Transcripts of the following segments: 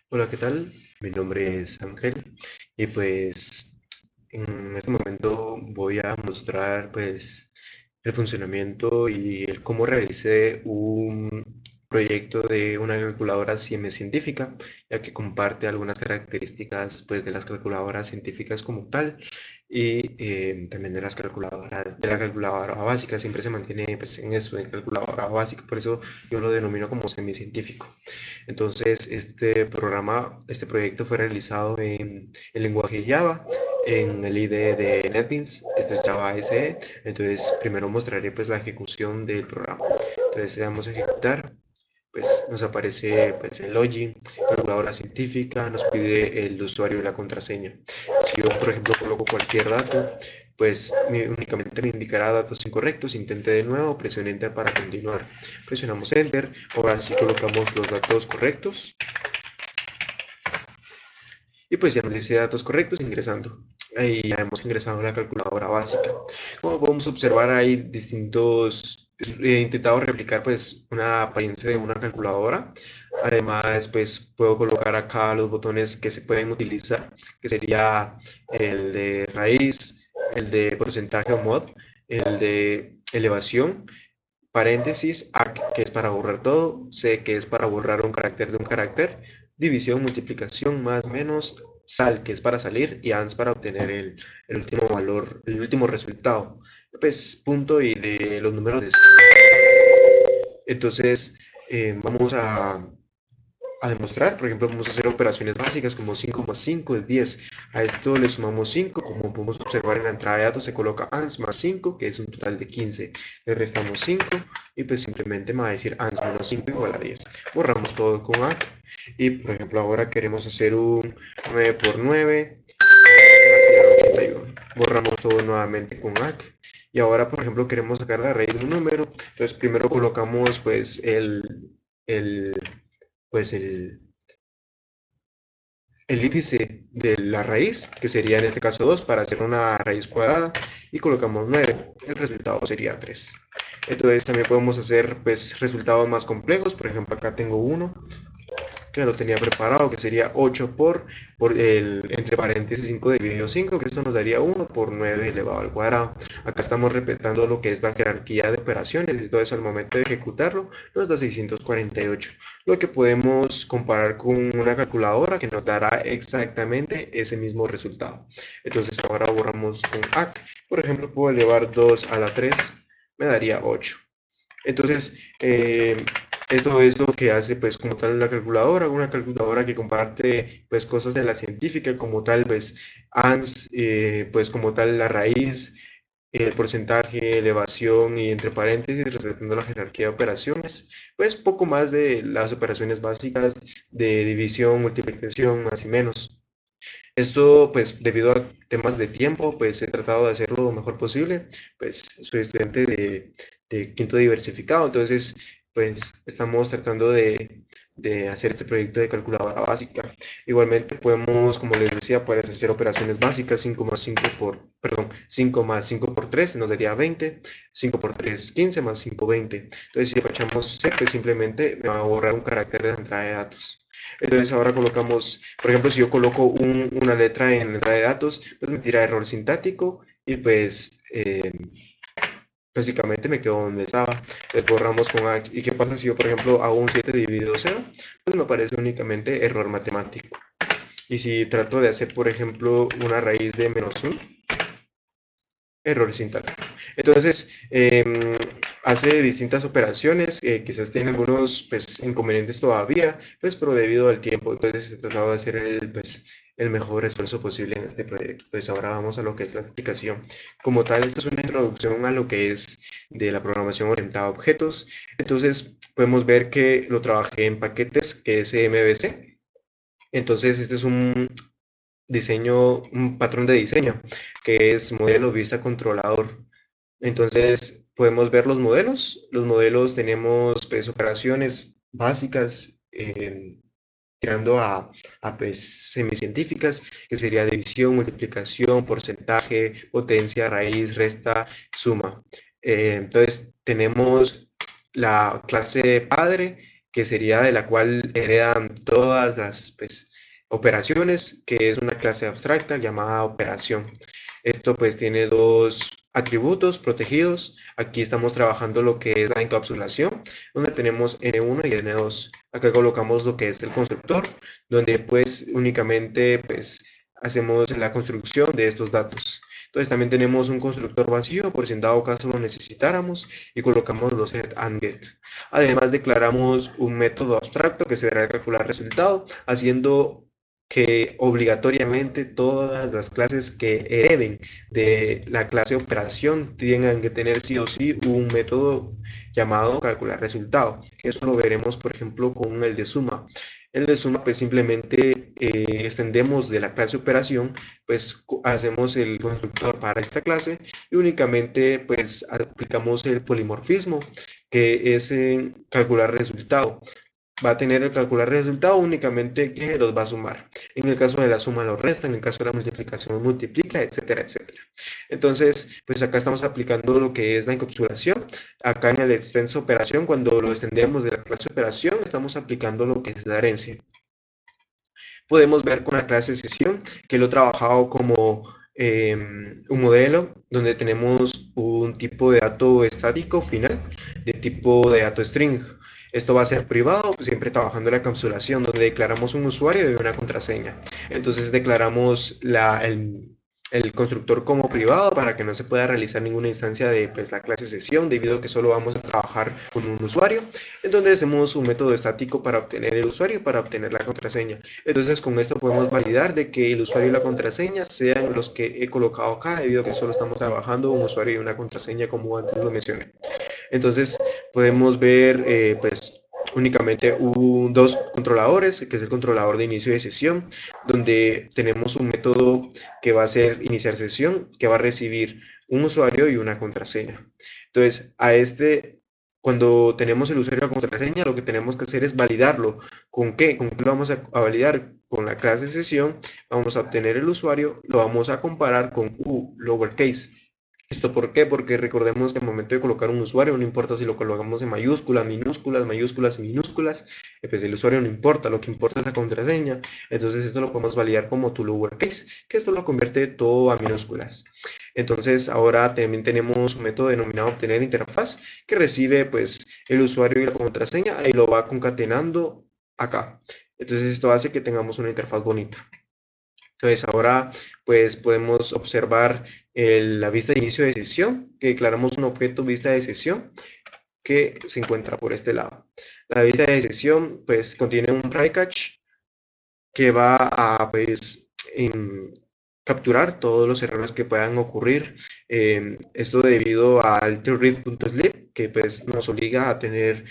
Hola, ¿qué tal? Mi nombre es Ángel y pues en este momento voy a mostrar pues el funcionamiento y el cómo realicé un proyecto de una calculadora científica, ya que comparte algunas características pues de las calculadoras científicas como tal y también de la calculadora básica. Siempre se mantiene pues en eso, en calculadora básica, por eso yo lo denomino como semicientífico. Entonces, este proyecto fue realizado en el lenguaje Java, en el IDE de NetBeans. Esto es Java SE. Entonces, primero mostraré pues la ejecución del programa. Entonces, le damos a ejecutar. Pues nos aparece pues, el login, calculadora científica, nos pide el usuario y la contraseña. Si yo, por ejemplo, coloco cualquier dato, pues únicamente me indicará datos incorrectos. Intente de nuevo, presione Enter para continuar. Presionamos Enter. Ahora sí colocamos los datos correctos y pues ya nos dice datos correctos ingresando. Ahí ya hemos ingresado a la calculadora básica. Como podemos observar, hay he intentado replicar pues una apariencia de una calculadora. Además, pues puedo colocar acá los botones que se pueden utilizar, que sería el de raíz, el de porcentaje o mod, el de elevación, paréntesis, A, que es para borrar todo, C, que es para borrar un carácter de un carácter, división, multiplicación, más, menos, sal, que es para salir, y ans para obtener el último valor, el último resultado. Pues punto y de los números de... Entonces, vamos a demostrar. Por ejemplo, vamos a hacer operaciones básicas como 5 más 5 es 10. A esto le sumamos 5. Como podemos observar en la entrada de datos, se coloca ans más 5, que es un total de 15. Le restamos 5 y pues simplemente me va a decir ans menos 5 igual a 10. Borramos todo con ACK. Y por ejemplo, ahora queremos hacer un 9 por 9, 81. Borramos todo nuevamente con ACK. Y ahora, por ejemplo, queremos sacar la raíz de un número. Entonces, primero colocamos pues el, pues el índice de la raíz, que sería en este caso 2 para hacer una raíz cuadrada, y colocamos 9. El resultado sería 3. Entonces también podemos hacer pues resultados más complejos. Por ejemplo, acá tengo uno que lo tenía preparado, que sería 8 por entre paréntesis 5 dividido 5, que esto nos daría 1 por 9 elevado al cuadrado. Acá estamos respetando lo que es la jerarquía de operaciones, y todo eso al momento de ejecutarlo nos da 648, lo que podemos comparar con una calculadora que nos dará exactamente ese mismo resultado. Entonces ahora borramos con ACK. Por ejemplo, puedo elevar 2 a la 3, me daría 8. Entonces, esto es lo que hace pues como tal una calculadora que comparte pues cosas de la científica como tal, pues ANS, pues como tal la raíz, el porcentaje, elevación y entre paréntesis respetando la jerarquía de operaciones, pues poco más de las operaciones básicas de división, multiplicación, más y menos. Esto, pues, debido a temas de tiempo, pues he tratado de hacerlo lo mejor posible. Pues soy estudiante de quinto diversificado, entonces, pues estamos tratando de hacer este proyecto de calculadora básica. Igualmente podemos, como les decía, puedes hacer operaciones básicas. 5 más 5 perdón, 5 más 5 por 3 nos daría 20, 5 por 3 15 más 5 20. Entonces, si aprovechamos C, pues simplemente me va a borrar un carácter de la entrada de datos. Entonces ahora colocamos, por ejemplo, si yo coloco una letra en la entrada de datos, pues me tira error sintáctico y pues básicamente me quedo donde estaba. Entonces borramos con A. ¿Y qué pasa si yo, por ejemplo, hago un 7 dividido 0? Pues me aparece únicamente error matemático. Y si trato de hacer, por ejemplo, una raíz de menos 1, error sintáctico. Entonces, hace distintas operaciones, quizás tiene algunos pues, inconvenientes todavía, pues, pero debido al tiempo, entonces he tratado de hacer el mejor esfuerzo posible en este proyecto. Entonces, ahora vamos a lo que es la explicación. Como tal, esta es una introducción a lo que es de la programación orientada a objetos. Entonces, podemos ver que lo trabajé en paquetes, que es MVC. Entonces, este es un patrón de diseño, que es modelo vista controlador. Entonces, podemos ver los modelos. Los modelos tenemos pues, operaciones básicas tirando pues, semicientíficas, que sería división, multiplicación, porcentaje, potencia, raíz, resta, suma. Entonces, tenemos la clase padre, que sería de la cual heredan todas las pues, operaciones, que es una clase abstracta llamada operación. Esto pues tiene dos atributos protegidos. Aquí estamos trabajando lo que es la encapsulación, donde tenemos N1 y N2. Acá colocamos lo que es el constructor, donde pues únicamente pues hacemos la construcción de estos datos. Entonces también tenemos un constructor vacío por si en dado caso lo necesitáramos y colocamos los set and get. Además declaramos un método abstracto que se dará a calcular resultado, haciendo que obligatoriamente todas las clases que hereden de la clase operación tengan que tener sí o sí un método llamado calcular resultado. Eso lo veremos, por ejemplo, con el de suma. El de suma, pues simplemente extendemos de la clase operación, pues hacemos el constructor para esta clase y únicamente pues aplicamos el polimorfismo, que es calcular resultado. Va a tener el calcular resultado únicamente que los va a sumar. En el caso de la suma lo resta, en el caso de la multiplicación multiplica, etcétera, etcétera. Entonces, pues acá estamos aplicando lo que es la encapsulación. Acá en el extenso operación, cuando lo extendemos de la clase operación, estamos aplicando lo que es la herencia. Podemos ver con la clase sesión que lo he trabajado como un modelo donde tenemos un tipo de dato estático final de tipo de dato string. Esto va a ser privado, siempre trabajando en la encapsulación, donde declaramos un usuario y una contraseña. Entonces declaramos el constructor como privado para que no se pueda realizar ninguna instancia de pues, la clase sesión, debido a que solo vamos a trabajar con un usuario, en donde hacemos un método estático para obtener el usuario y para obtener la contraseña. Entonces con esto podemos validar de que el usuario y la contraseña sean los que he colocado acá, debido a que solo estamos trabajando un usuario y una contraseña como antes lo mencioné. Entonces podemos ver pues únicamente dos controladores, que es el controlador de inicio de sesión, donde tenemos un método que va a ser iniciar sesión, que va a recibir un usuario y una contraseña. Entonces, cuando tenemos el usuario y la contraseña, lo que tenemos que hacer es validarlo. ¿Con qué? ¿Con qué lo vamos a validar? Con la clase sesión, vamos a obtener el usuario, lo vamos a comparar con U lowercase. ¿Esto por qué? Porque recordemos que al momento de colocar un usuario, no importa si lo colocamos en mayúsculas, minúsculas, mayúsculas y minúsculas, pues el usuario no importa, lo que importa es la contraseña. Entonces esto lo podemos validar como to lowercase, que esto lo convierte todo a minúsculas. Entonces ahora también tenemos un método denominado obtener interfaz, que recibe pues el usuario y la contraseña y lo va concatenando acá. Entonces esto hace que tengamos una interfaz bonita. Entonces ahora pues podemos observar la vista de inicio de sesión, que declaramos un objeto vista de sesión que se encuentra por este lado. La vista de sesión pues contiene un try catch que va a pues capturar todos los errores que puedan ocurrir. Esto debido al TrueRead.sleep, que pues nos obliga a tener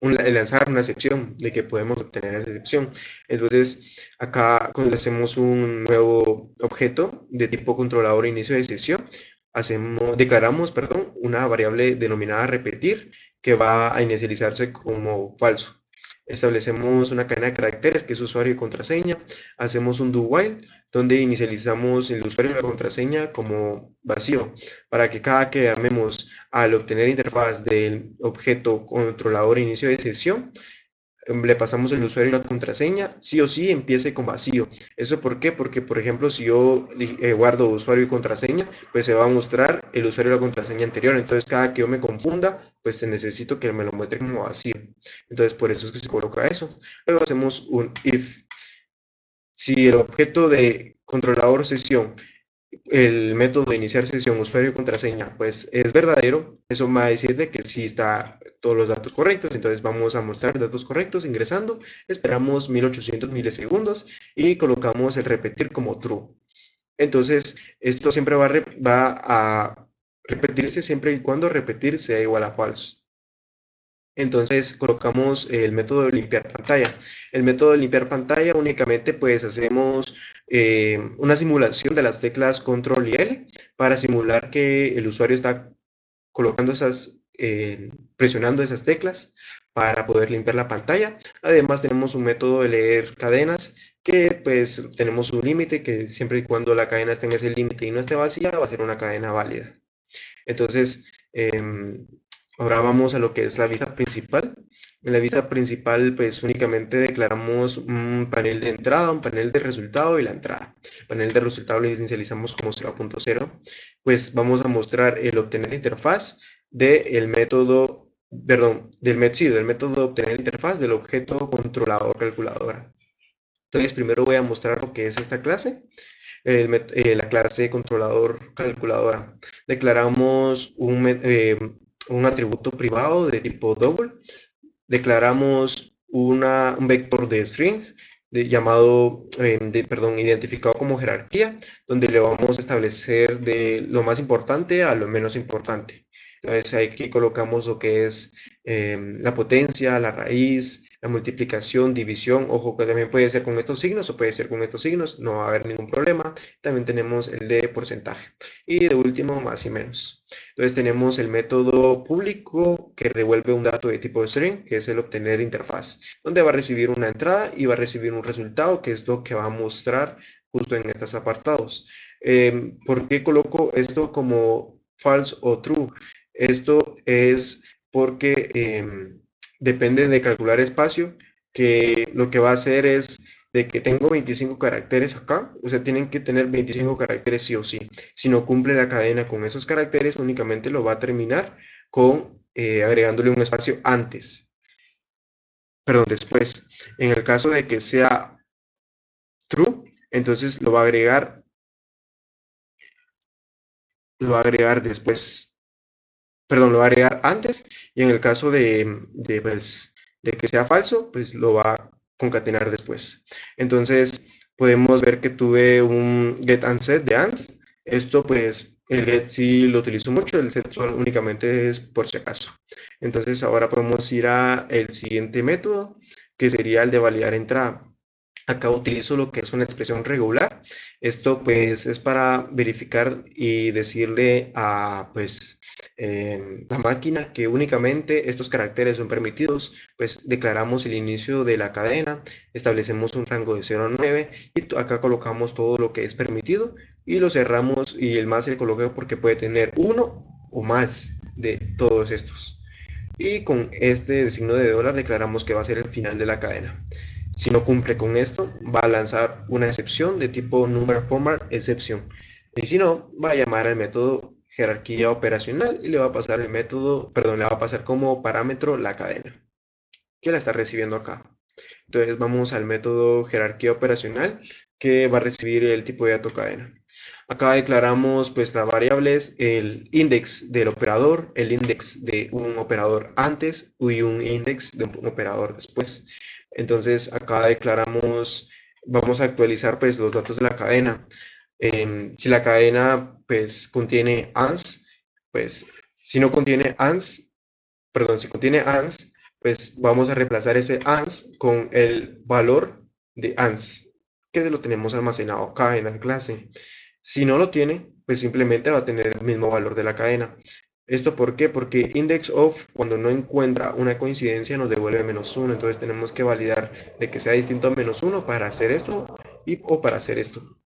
lanzar una excepción de que podemos obtener esa excepción. Entonces, acá cuando hacemos un nuevo objeto de tipo controlador inicio de sesión, declaramos, perdón, una variable denominada repetir que va a inicializarse como falso. Establecemos una cadena de caracteres que es usuario y contraseña. Hacemos un do while donde inicializamos el usuario y la contraseña como vacío para que cada que llamemos al obtener interfaz del objeto controlador inicio de sesión, le pasamos el usuario y la contraseña, sí o sí empiece con vacío. ¿Eso por qué? Porque, por ejemplo, si yo guardo usuario y contraseña, pues se va a mostrar el usuario y la contraseña anterior. Entonces, cada que yo me confunda, pues necesito que me lo muestre como vacío. Entonces, por eso es que se coloca eso. Luego hacemos un if. Si el objeto de controlador sesión, el método de iniciar sesión, usuario y contraseña, pues es verdadero, eso va a decir de que sí está todos los datos correctos. Entonces vamos a mostrar datos correctos ingresando, esperamos 1800 milisegundos y colocamos el repetir como true. Entonces esto siempre va a repetirse siempre y cuando repetir sea igual a false. Entonces colocamos el método de limpiar pantalla. El método de limpiar pantalla únicamente pues hacemos una simulación de las teclas control y L para simular que el usuario está colocando presionando esas teclas para poder limpiar la pantalla. Además tenemos un método de leer cadenas que pues tenemos un límite que siempre y cuando la cadena esté en ese límite y no esté vacía va a ser una cadena válida. Entonces Ahora vamos a lo que es la vista principal. En la vista principal, pues únicamente declaramos un panel de entrada, un panel de resultado y la entrada. El panel de resultado lo inicializamos como 0.0. Pues vamos a mostrar el obtener interfaz del método, perdón, del método de obtener interfaz del objeto controlador calculadora. Entonces, primero voy a mostrar lo que es esta clase. La clase controlador calculadora. Declaramos un atributo privado de tipo double. Declaramos un vector de string llamado, perdón, identificado como jerarquía, donde le vamos a establecer de lo más importante a lo menos importante. Entonces aquí colocamos lo que es la potencia, la raíz, la multiplicación, división. Ojo que también puede ser con estos signos o puede ser con estos signos, no va a haber ningún problema. También tenemos el de porcentaje. Y de último, más y menos. Entonces tenemos el método público que devuelve un dato de tipo string, que es el obtener interfaz, donde va a recibir una entrada y va a recibir un resultado, que es lo que va a mostrar justo en estos apartados. ¿Por qué coloco esto como false o true? Esto es porque depende de calcular espacio, que lo que va a hacer es de que tengo 25 caracteres acá, o sea, tienen que tener 25 caracteres sí o sí. Si no cumple la cadena con esos caracteres, únicamente lo va a terminar con agregándole un espacio antes, perdón, después. En el caso de que sea true, entonces lo va a agregar después, perdón, lo va a agregar antes, y en el caso pues, de que sea falso, pues lo va a concatenar después. Entonces, podemos ver que tuve un get and set de ANS. Esto, pues, el get sí lo utilizo mucho, el set únicamente es por si acaso. Entonces, ahora podemos ir a el siguiente método, que sería el de validar entrada. Acá utilizo lo que es una expresión regular. Esto pues es para verificar y decirle a pues la máquina que únicamente estos caracteres son permitidos. Pues declaramos el inicio de la cadena, establecemos un rango de 0 a 9 y acá colocamos todo lo que es permitido y lo cerramos y el más se coloca porque puede tener uno o más de todos estos. Y con este signo de dólar declaramos que va a ser el final de la cadena. Si no cumple con esto, va a lanzar una excepción de tipo number format exception. Y si no, va a llamar al método jerarquía operacional y le va a pasar el método, perdón, le va a pasar como parámetro la cadena que la está recibiendo acá. Entonces vamos al método jerarquía operacional que va a recibir el tipo de dato cadena. Acá declaramos pues las variables, el index del operador, el index de un operador antes y un index de un operador después. Entonces acá declaramos, vamos a actualizar pues los datos de la cadena. Si la cadena pues contiene ANS, pues si no contiene ANS, perdón, si contiene ANS, pues vamos a reemplazar ese ANS con el valor de ANS, que lo tenemos almacenado acá en la clase. Si no lo tiene, pues simplemente va a tener el mismo valor de la cadena. ¿Esto por qué? Porque index of, cuando no encuentra una coincidencia, nos devuelve -1. Entonces tenemos que validar de que sea distinto a -1 para hacer esto o para hacer esto.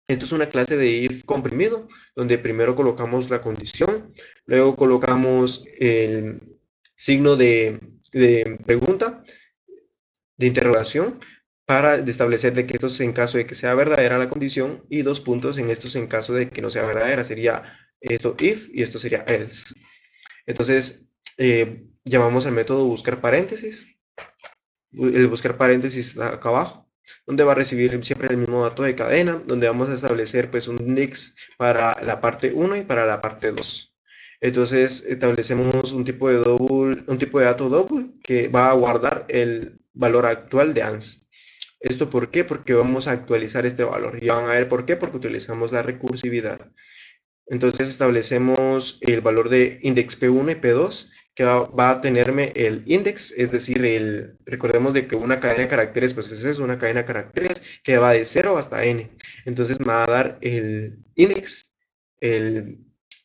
Esto es una clase de if comprimido, donde primero colocamos la condición, luego colocamos el signo de pregunta, de interrogación, para establecer de que esto es en caso de que sea verdadera la condición y dos puntos en estos en caso de que no sea verdadera. Sería esto if y esto sería else. Entonces, llamamos al método buscar paréntesis. El buscar paréntesis está acá abajo, donde va a recibir siempre el mismo dato de cadena, donde vamos a establecer pues un index para la parte 1 y para la parte 2. Entonces establecemos un tipo de dato double que va a guardar el valor actual de ANS. ¿Esto por qué? Porque vamos a actualizar este valor. Y van a ver por qué, porque utilizamos la recursividad. Entonces establecemos el valor de index P1 y P2 que va a tenerme el index, es decir, recordemos de que una cadena de caracteres, pues es una cadena de caracteres que va de 0 hasta n. Entonces me va a dar el index,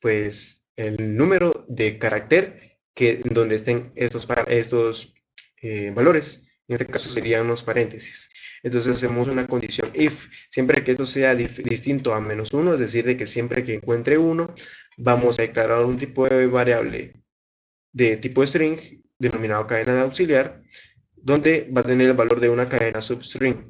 pues el número de carácter donde estén estos valores. En este caso serían unos paréntesis. Entonces hacemos una condición if, siempre que esto sea distinto a -1, es decir, de que siempre que encuentre 1, vamos a declarar un tipo de variable de tipo string, denominado cadena de auxiliar, donde va a tener el valor de una cadena substring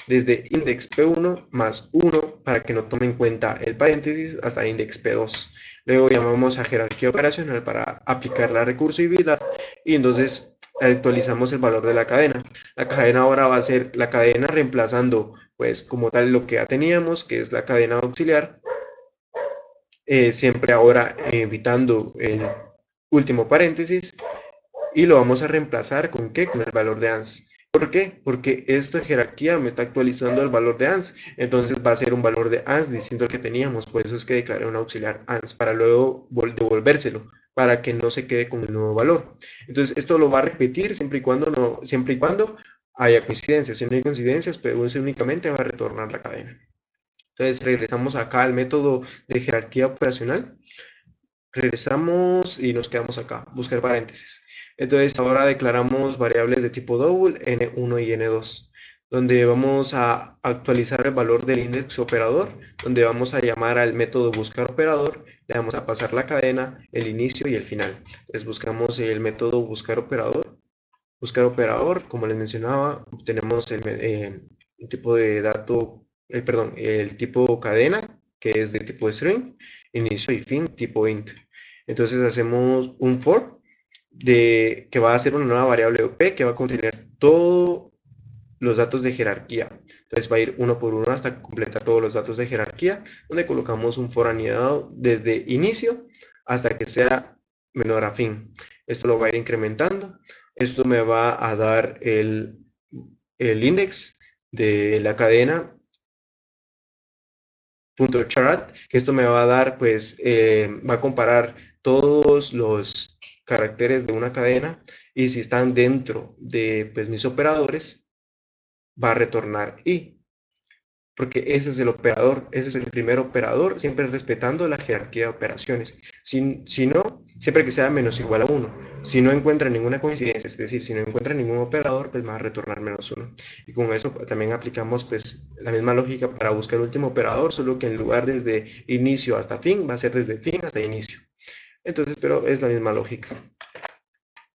desde index P1 más 1 para que no tome en cuenta el paréntesis hasta index P2. Luego llamamos a jerarquía operacional para aplicar la recursividad y entonces actualizamos el valor de la cadena. La cadena ahora va a ser la cadena reemplazando pues como tal lo que ya teníamos, que es la cadena auxiliar, siempre ahora evitando el último paréntesis y lo vamos a reemplazar ¿con qué? Con el valor de ANS. ¿Por qué? Porque esta jerarquía me está actualizando el valor de ANS, entonces va a ser un valor de ANS distinto al que teníamos, por eso es que declaré un auxiliar ANS, para luego devolvérselo, para que no se quede con el nuevo valor. Entonces esto lo va a repetir siempre y cuando haya coincidencias. Si no hay coincidencias, pues únicamente va a retornar la cadena. Entonces regresamos acá al método de jerarquía operacional. Regresamos y nos quedamos acá, buscar paréntesis. Entonces ahora declaramos variables de tipo double, n1 y n2, donde vamos a actualizar el valor del index operador, donde vamos a llamar al método buscar operador, le vamos a pasar la cadena, el inicio y el final. Entonces buscamos el método buscar operador, como les mencionaba, tenemos el tipo de dato, perdón, el tipo cadena, que es de tipo string, inicio y fin, tipo int. Entonces hacemos un for que va a ser una nueva variable p que va a contener todos los datos de jerarquía. Entonces va a ir uno por uno hasta completar todos los datos de jerarquía, donde colocamos un for anidado desde inicio hasta que sea menor a fin. Esto lo va a ir incrementando. Esto me va a dar el index de la cadena .chart, que esto me va a dar, pues, va a comparar todos los caracteres de una cadena y si están dentro de pues, mis operadores, va a retornar i, porque ese es el operador, ese es el primer operador, siempre respetando la jerarquía de operaciones. Si no, siempre que sea menos igual a 1. Si no encuentra ninguna coincidencia, es decir, si no encuentra ningún operador, pues va a retornar menos 1. Y con eso también aplicamos pues la misma lógica para buscar el último operador, solo que en lugar desde inicio hasta fin, va a ser desde fin hasta inicio. Entonces, pero es la misma lógica.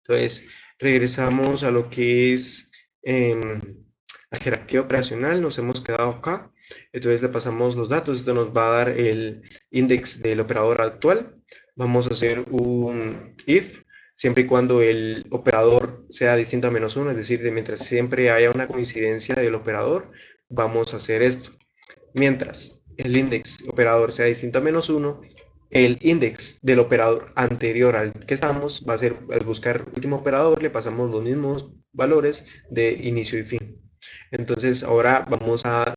Entonces, regresamos a lo que es la jerarquía operacional, nos hemos quedado acá. Entonces le pasamos los datos, esto nos va a dar el index del operador actual. Vamos a hacer un if, siempre y cuando el operador sea distinto a menos uno, es decir, mientras siempre haya una coincidencia del operador, vamos a hacer esto. Mientras el index operador sea distinto a menos uno, el index del operador anterior al que estamos va a ser, al buscar último operador, le pasamos los mismos valores de inicio y fin. Entonces ahora vamos a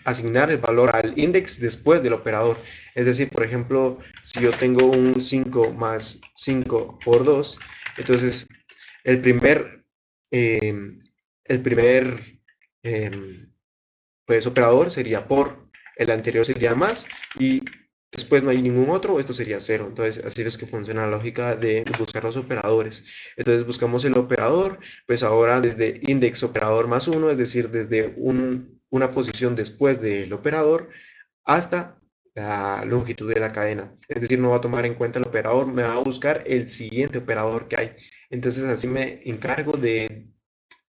asignar el valor al index después del operador. Es decir, por ejemplo, si yo tengo un 5 más 5 por 2, entonces el primer, eh, el primer pues operador sería por, el anterior sería más y después no hay ningún otro, esto sería cero. Entonces así es que funciona la lógica de buscar los operadores. Entonces buscamos el operador, pues ahora desde index operador más uno, es decir, desde una posición después del operador hasta la longitud de la cadena. Es decir, no va a tomar en cuenta el operador, me va a buscar el siguiente operador que hay. Entonces así me encargo de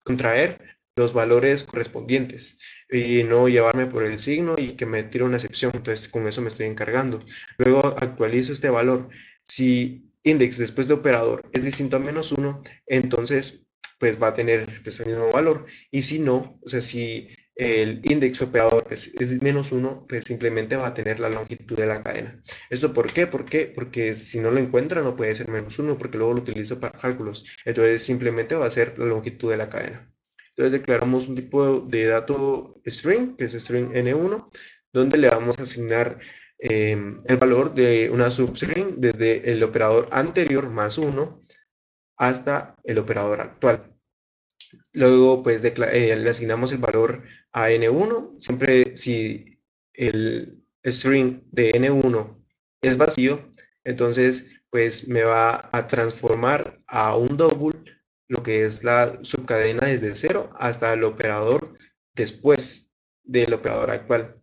contraer los valores correspondientes y no llevarme por el signo y que me tire una excepción. Entonces con eso me estoy encargando. Luego actualizo este valor. Si index después de operador es distinto a menos uno, entonces pues va a tener pues, el mismo valor. Y si no, o sea, si el index operador pues, es menos uno, pues simplemente va a tener la longitud de la cadena. ¿Esto por qué? ¿Por qué? Porque si no lo encuentra no puede ser menos uno, porque luego lo utilizo para cálculos. Entonces simplemente va a ser la longitud de la cadena. Entonces declaramos un tipo de dato string, que es string n1, donde le vamos a asignar el valor de una substring desde el operador anterior más 1 hasta el operador actual. Luego, pues, le asignamos el valor a n1. Siempre si el string de n1 es vacío, entonces, pues, me va a transformar a un double lo que es la subcadena desde 0 hasta el operador después del operador actual.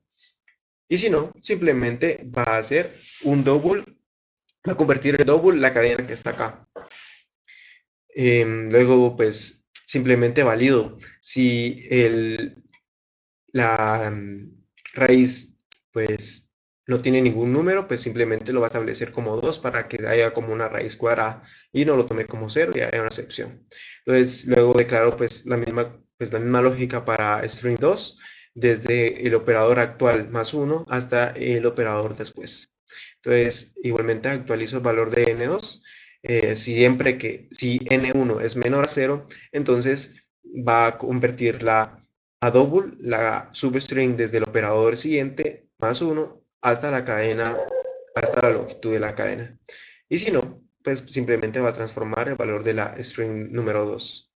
Y si no, simplemente va a ser un double va a convertir en double la cadena que está acá. Luego, pues, simplemente valido. Si la raíz, pues, no tiene ningún número, pues simplemente lo va a establecer como 2 para que haya como una raíz cuadrada y no lo tome como cero y haya una excepción. Entonces, luego declaro pues, la misma lógica para string 2 desde el operador actual más 1 hasta el operador después. Entonces, igualmente actualizo el valor de n2. Siempre que si n1 es menor a 0, entonces va a convertir a double la substring desde el operador siguiente más 1 hasta la cadena, hasta la longitud de la cadena. Y si no, pues simplemente va a transformar el valor de la string número 2.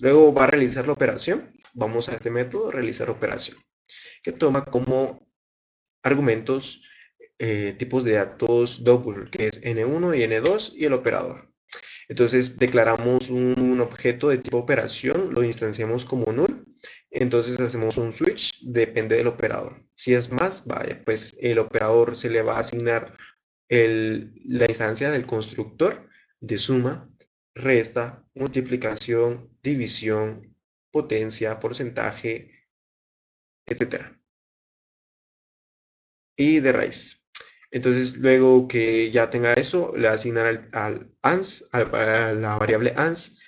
Luego va a realizar la operación. Vamos a este método, realizar operación, que toma como argumentos tipos de datos double, que es n1 y n2 y el operador. Entonces declaramos un objeto de tipo operación, lo instanciamos como null, entonces hacemos un switch, depende del operador. Si es más, vaya, pues el operador se le va a asignar la instancia del constructor de suma, resta, multiplicación, división, potencia, porcentaje, etcétera, y de raíz. Entonces, luego que ya tenga eso, le va a asignar al ans, a la variable ans,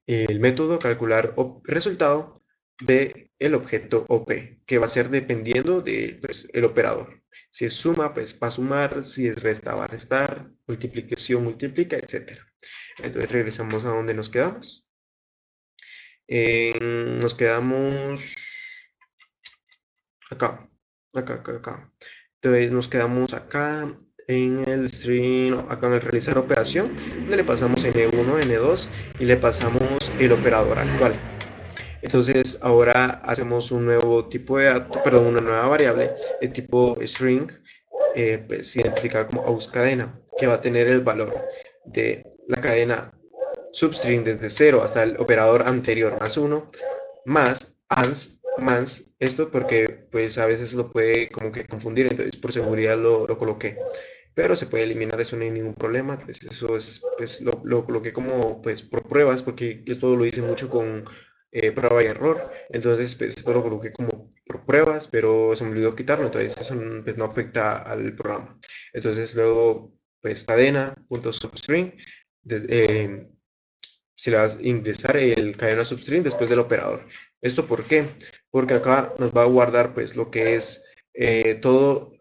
el método calcular resultado del objeto OP, que va a ser dependiendo de pues, el operador. Si es suma, pues va a sumar, si es resta, va a restar, multiplicación, multiplica, etc. Entonces regresamos a donde nos quedamos. Nos quedamos acá, acá. Entonces nos quedamos acá en el string, acá en el realizar operación, donde le pasamos n1, n2 y le pasamos el operador actual. Entonces ahora hacemos un nuevo tipo de dato, perdón, una nueva variable de tipo string, pues identificada como ausCadena, que va a tener el valor de la cadena substring desde 0 hasta el operador anterior más 1, más ans, más esto porque pues a veces lo puede como que confundir, entonces por seguridad lo coloqué. Pero se puede eliminar, eso no hay ningún problema, pues eso es, pues lo coloqué como pues por pruebas, porque esto lo hice mucho con prueba y error, entonces pues esto lo coloqué como por pruebas, pero se me olvidó quitarlo, entonces eso pues, no afecta al programa. Entonces luego pues cadena.substring, se le va a ingresar el cadena substring después del operador. ¿Esto por qué? Porque acá nos va a guardar pues lo que es todo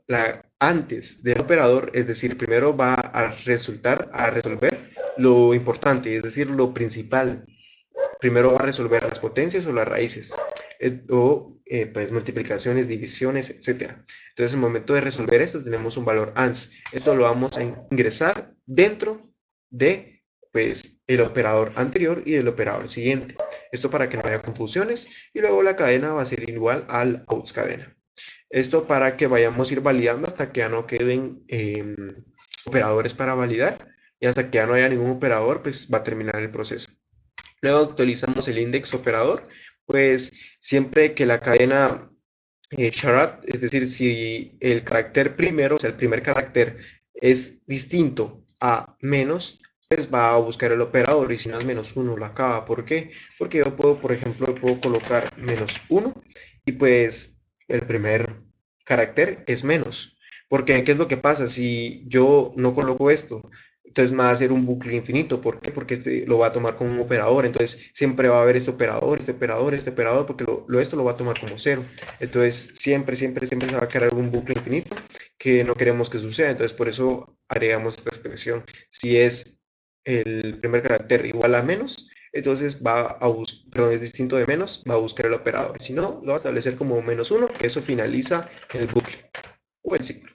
antes del operador, es decir, primero va a resolver lo importante, es decir, lo principal. Primero va a resolver las potencias o las raíces, pues multiplicaciones, divisiones, etcétera. Entonces, en el momento de resolver esto, tenemos un valor ans. Esto lo vamos a ingresar dentro de pues, el operador anterior y el operador siguiente. Esto para que no haya confusiones. Y luego la cadena va a ser igual al outs cadena. Esto para que vayamos a ir validando hasta que ya no queden operadores para validar. Y hasta que ya no haya ningún operador, pues va a terminar el proceso. Luego actualizamos el index operador, pues siempre que la cadena charad, es decir, si el carácter primero, o sea, el primer carácter es distinto a menos, pues va a buscar el operador y si no es menos 1 lo acaba. ¿Por qué? Porque yo puedo, por ejemplo, puedo colocar menos 1 y pues el primer carácter es menos. Porque, ¿qué es lo que pasa? Si yo no coloco esto, entonces va a ser un bucle infinito. ¿Por qué? Porque este lo va a tomar como un operador. Entonces siempre va a haber este operador, este operador, este operador, porque esto lo va a tomar como cero. Entonces siempre se va a crear un bucle infinito que no queremos que suceda. Entonces por eso agregamos esta expresión. Si es el primer carácter igual a menos, entonces perdón, es distinto de menos, va a buscar el operador. Si no, lo va a establecer como menos uno, que eso finaliza el bucle o el ciclo.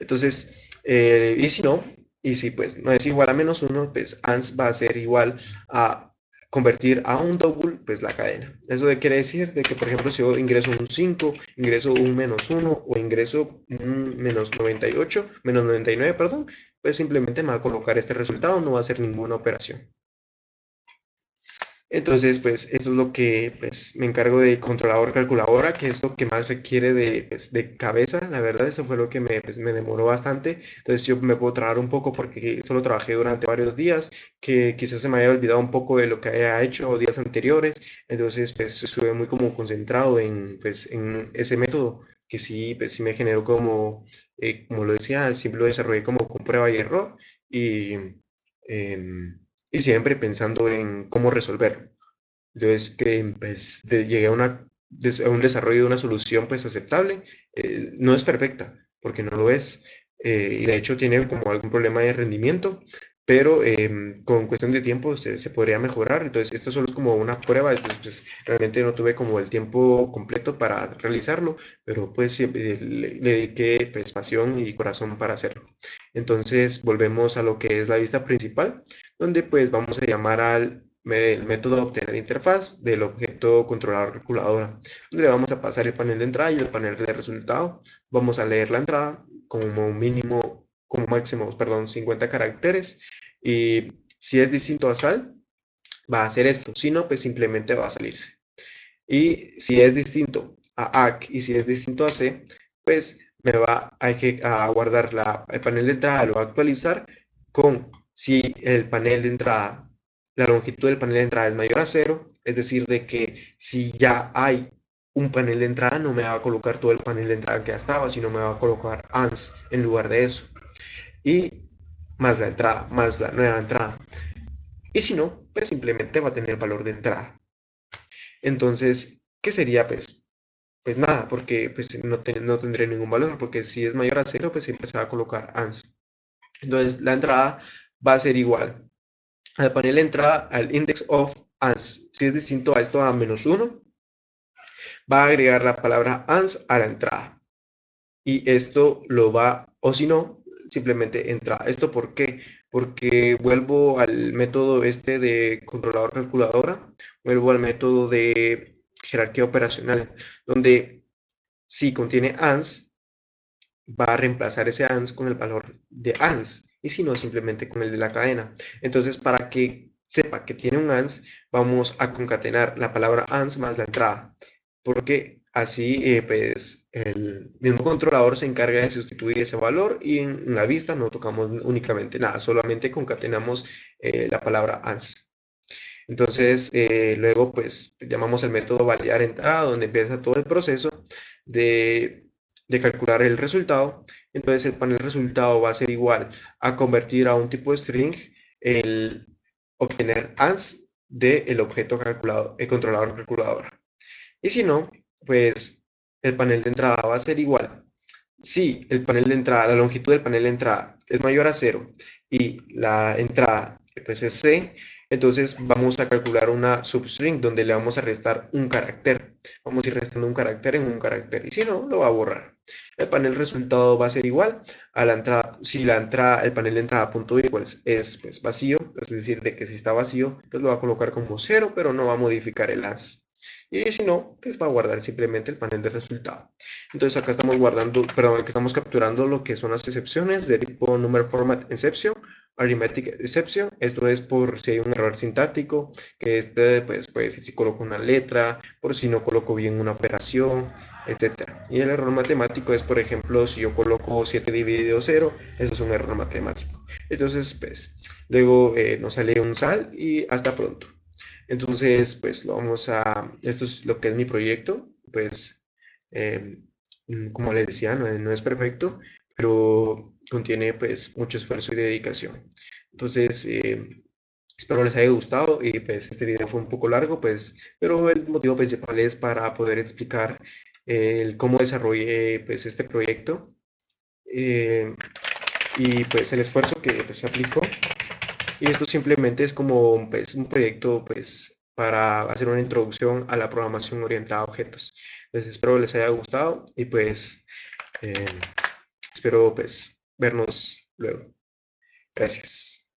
Entonces, y si no, y si pues no es igual a menos uno, pues ans va a ser igual a convertir a un double, pues la cadena. Eso quiere decir de que, por ejemplo, si yo ingreso un 5, ingreso un menos uno o ingreso un menos 98, menos 99, perdón, pues simplemente me va a colocar este resultado, no va a hacer ninguna operación. Entonces, pues esto es lo que pues, me encargo de controlador calculadora, que es lo que más requiere de, pues, de cabeza. La verdad, eso fue lo que pues, me demoró bastante. Entonces yo me puedo trabar un poco porque solo trabajé durante varios días, que quizás se me haya olvidado un poco de lo que había hecho días anteriores. Entonces, pues estuve muy como concentrado en, pues, en ese método, que sí, pues, sí me generó como, como lo decía, siempre lo desarrollé como con prueba y error. Y... em, y siempre pensando en cómo resolverlo. Entonces, que pues, llegué a, a un desarrollo de una solución pues aceptable. No es perfecta, porque no lo es, y de hecho tiene como algún problema de rendimiento, pero con cuestión de tiempo se podría mejorar. Entonces, esto solo es como una prueba, entonces pues, realmente no tuve como el tiempo completo para realizarlo, pero pues siempre le dediqué pues, pasión y corazón para hacerlo. Entonces, volvemos a lo que es la vista principal, donde pues vamos a llamar al el método de obtener interfaz del objeto controlador calculadora, donde le vamos a pasar el panel de entrada y el panel de resultado. Vamos a leer la entrada como mínimo, como máximo, perdón, 50 caracteres, y si es distinto a sal, va a hacer esto, si no, pues simplemente va a salirse. Y si es distinto a AC y si es distinto a C, pues me va a guardar el panel de entrada, lo va a actualizar con si el panel de entrada, la longitud del panel de entrada es mayor a cero, es decir, de que si ya hay un panel de entrada, no me va a colocar todo el panel de entrada que ya estaba, sino me va a colocar ANS en lugar de eso. Y más la entrada, más la nueva entrada. Y si no, pues simplemente va a tener valor de entrada. Entonces, ¿qué sería pues? Pues nada, porque pues no tendré ningún valor, porque si es mayor a cero, pues siempre se va a colocar ANS. Entonces la entrada va a ser igual al panel de entrada al index of ANS. Si es distinto a esto a -1, va a agregar la palabra ANS a la entrada. Y esto lo va, o si no, simplemente entra. ¿Esto por qué? Porque vuelvo al método este de controlador calculadora, vuelvo al método de jerarquía operacional, donde si contiene ANS, va a reemplazar ese ANS con el valor de ANS, y si no, simplemente con el de la cadena. Entonces, para que sepa que tiene un ANS, vamos a concatenar la palabra ANS más la entrada, porque así pues el mismo controlador se encarga de sustituir ese valor y en la vista no tocamos únicamente nada, solamente concatenamos la palabra ANS. Entonces, luego pues llamamos al método validar entrada, donde empieza todo el proceso de, de calcular el resultado. Entonces, el panel resultado va a ser igual a convertir a un tipo de string el obtener ANS del objeto calculado, el controlador calculadora. Y si no, pues el panel de entrada va a ser igual. Si el panel de entrada, la longitud del panel de entrada es mayor a cero y la entrada pues es C, entonces vamos a calcular una substring donde le vamos a restar un carácter. Vamos a ir restando un carácter en un carácter y si no, lo va a borrar. El panel resultado va a ser igual a la entrada. Si la entrada, el panel de entrada punto pues, es pues, vacío, es decir, de que si está vacío, pues lo va a colocar como cero, pero no va a modificar el as. Y si no, pues va a guardar simplemente el panel de resultado. Entonces acá estamos guardando, perdón, aquí estamos capturando lo que son las excepciones de tipo number format exception, arithmetic exception. Esto es por si hay un error sintáctico, que este pues puede ser si coloco una letra, por si no coloco bien una operación, etcétera. Y el error matemático es, por ejemplo, si yo coloco 7 dividido 0, eso es un error matemático. Entonces, pues, luego nos sale un sal y hasta pronto. Entonces, pues esto es lo que es mi proyecto, pues eh, como les decía, no es perfecto, pero contiene pues mucho esfuerzo y dedicación. Entonces, espero les haya gustado y pues este video fue un poco largo, pues, pero el motivo principal es para poder explicar el cómo desarrollé pues este proyecto eh, y pues el esfuerzo que pues, se aplicó. Y esto simplemente es como pues, un proyecto pues, para hacer una introducción a la programación orientada a objetos. Entonces espero les haya gustado y pues eh, espero pues vernos luego. Gracias.